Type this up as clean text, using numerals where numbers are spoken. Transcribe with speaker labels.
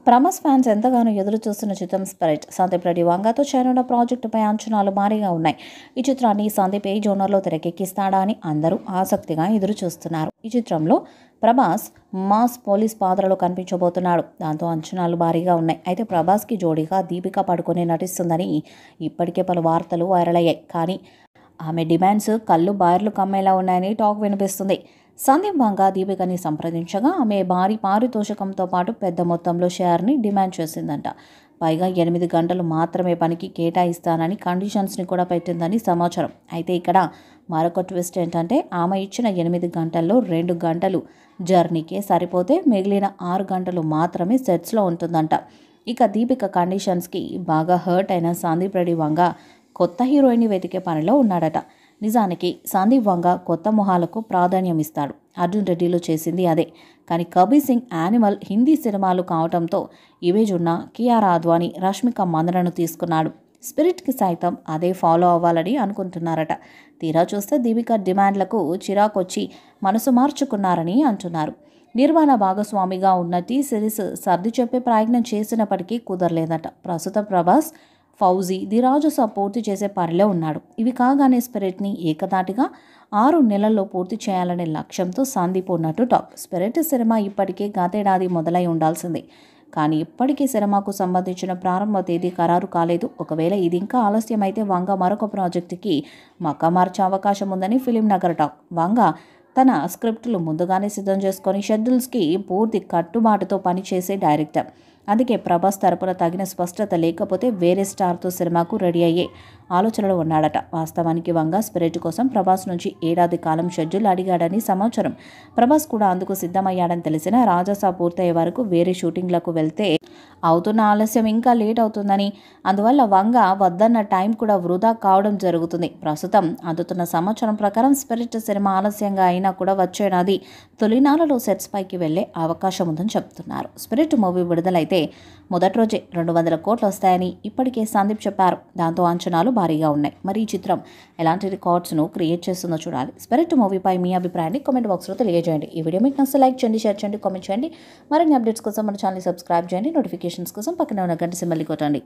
Speaker 1: Prabhas fans ఎంతగానో ఎదురు చూస్తున్న చిత్రం స్పిరిట్. సందీప్ రెడ్డి వంగతో చేరున్న ప్రాజెక్టుపై అంచనాలు భారీగా ఉన్నాయి. ఈ చిత్రాన్ని సందీప్ ఏ జోనర్లో తెరకెక్కిస్తాడా అని అందరూ ఆసక్తిగా ఎదురు చూస్తున్నారు. ఈ చిత్రంలో ప్రభాస్ మాస్ పోలీస్ పాత్రలో కనిపించబోతున్నాడు. దాంతో అంచనాలు భారీగా ఉన్నాయి. అయితే ప్రభాస్కి జోడీగా దీపికా పడుకొనే నటిస్తుందని ఇప్పటికే పలు వార్తలు వైరల్ అయ్యాయి. కానీ ఆమె డిమాండ్స్ కళ్ళు బార్లు కమ్మేలా ఉన్నాయని టాక్ వినిపిస్తుంది. సందీప్ వంగ దీపికని సంప్రదించగా ఆమె భారీ పారితోషికంతో పాటు పెద్ద మొత్తంలో షేర్ని డిమాండ్ చేసిందంట. పైగా 8 గంటలు మాత్రమే పనికి కేటాయిస్తానని కండిషన్స్ని కూడా పెట్టిందని సమాచారం. అయితే ఇక్కడ మరొక ట్విస్ట్ ఏంటంటే ఆమె ఇచ్చిన 8 గంటల్లో 2 గంటలు జర్నీకే సరిపోతే మిగిలిన 6 గంటలు మాత్రమే సెట్స్లో ఉంటుందంట. ఇక దీపిక కండిషన్స్కి బాగా హర్ట్ అయిన సందీప్ రెడ్డి వంగ కొత్త హీరోయిన్ని వెతికే పనిలో ఉన్నాడట. నిజానికి సందీప్ వంగ కొత్త మొహాలకు ప్రాధాన్యం ఇస్తాడు. అర్జున్ రెడ్డిలో చేసింది అదే. కానీ కబీర్ సింగ్ యానిమల్ హిందీ సినిమాలు కావడంతో ఇమేజ్ ఉన్న కియారా అద్వానీ, రష్మిక మందనను తీసుకున్నాడు. స్పిరిట్కి సైతం అదే ఫాలో అవ్వాలని అనుకుంటున్నారట. తీరా చూస్తే దీపిక డిమాండ్లకు చిరాకొచ్చి మనసు మార్చుకున్నారని అంటున్నారు. నిర్మాణ భాగస్వామిగా ఉన్న టీ సిరీస్ సర్ది చెప్పే ప్రయత్నం చేసినప్పటికీ కుదరలేదట. ప్రస్తుతం ప్రభాస్, ఫౌజీ, ది రాజసా పూర్తి చేసే పనిలో ఉన్నాడు. ఇవి కాగానే స్పిరిట్ని ఏకదాటిగా 6 నెలల్లో పూర్తి చేయాలనే లక్ష్యంతో సందీప్ ఉన్నట్టు టాక్. స్పిరిట్ సినిమా ఇప్పటికే గతేడాది మొదలై ఉండాల్సింది. కానీ ఇప్పటికీ సినిమాకు సంబంధించిన ప్రారంభ తేదీ ఖరారు కాలేదు. ఒకవేళ ఇది ఇంకా ఆలస్యమైతే వంగ మరొక ప్రాజెక్టుకి మకా మార్చే అవకాశం ఉందని ఫిలిం నగర్ టాక్. వంగ తన స్క్రిప్టులు ముందుగానే సిద్ధం చేసుకొని షెడ్యూల్స్కి పూర్తి కట్టుబాటుతో పనిచేసే డైరెక్టర్. అందుకే ప్రభాస్ తరపున తగిన స్పష్టత లేకపోతే వేరే స్టార్తో సినిమాకు రెడీ అయ్యే ఆలోచనలో ఉన్నాడట. వాస్తవానికి వంగ స్పిరిట్ కోసం ప్రభాస్ నుంచి ఏడాది కాలం షెడ్యూల్ అడిగాడని సమాచారం. ప్రభాస్ కూడా అందుకు సిద్ధమయ్యాడని తెలిసిన రాజసా పూర్తయ్యే వరకు వేరే షూటింగ్లకు వెళ్తే అవుతున్న ఆలస్యం ఇంకా లేట్ అవుతుందని, అందువల్ల వంగ వద్దన్న టైం కూడా వృధా కావడం జరుగుతుంది. ప్రస్తుతం అందుతున్న సమాచారం ప్రకారం స్పిరిట్ సినిమా ఆలస్యంగా అయినా కూడా వచ్చేనాది తొలినాలలో సెట్స్ పైకి వెళ్లే అవకాశం ఉందని చెప్తున్నారు. స్పిరిట్ మూవీ విడుదలైతే మొదటి రోజే 200 కోట్లు వస్తాయని ఇప్పటికే సందీప్ చెప్పారు. దాంతో అంచనాలు భారీగా ఉన్నాయి. మరి ఈ చిత్రం ఎలాంటి రికార్డ్స్ను క్రియేట్ చేస్తుందో చూడాలి. స్పిరిట్ మూవీపై మీ అభిప్రాయాన్ని కామెంట్ బాక్స్లో తెలియజేయండి. ఈ వీడియో మీకు నచ్చితే లైక్ చేయండి, షేర్ చేయండి, కామెంట్ చేయండి. మరిన్ని అప్డేట్స్ కోసం మన ఛానల్ సబ్స్క్రైబ్ చేయండి. నోటిఫికేషన్స్ కోసం పక్కన ఉన్న గంట సింబల్ని కొట్టండి.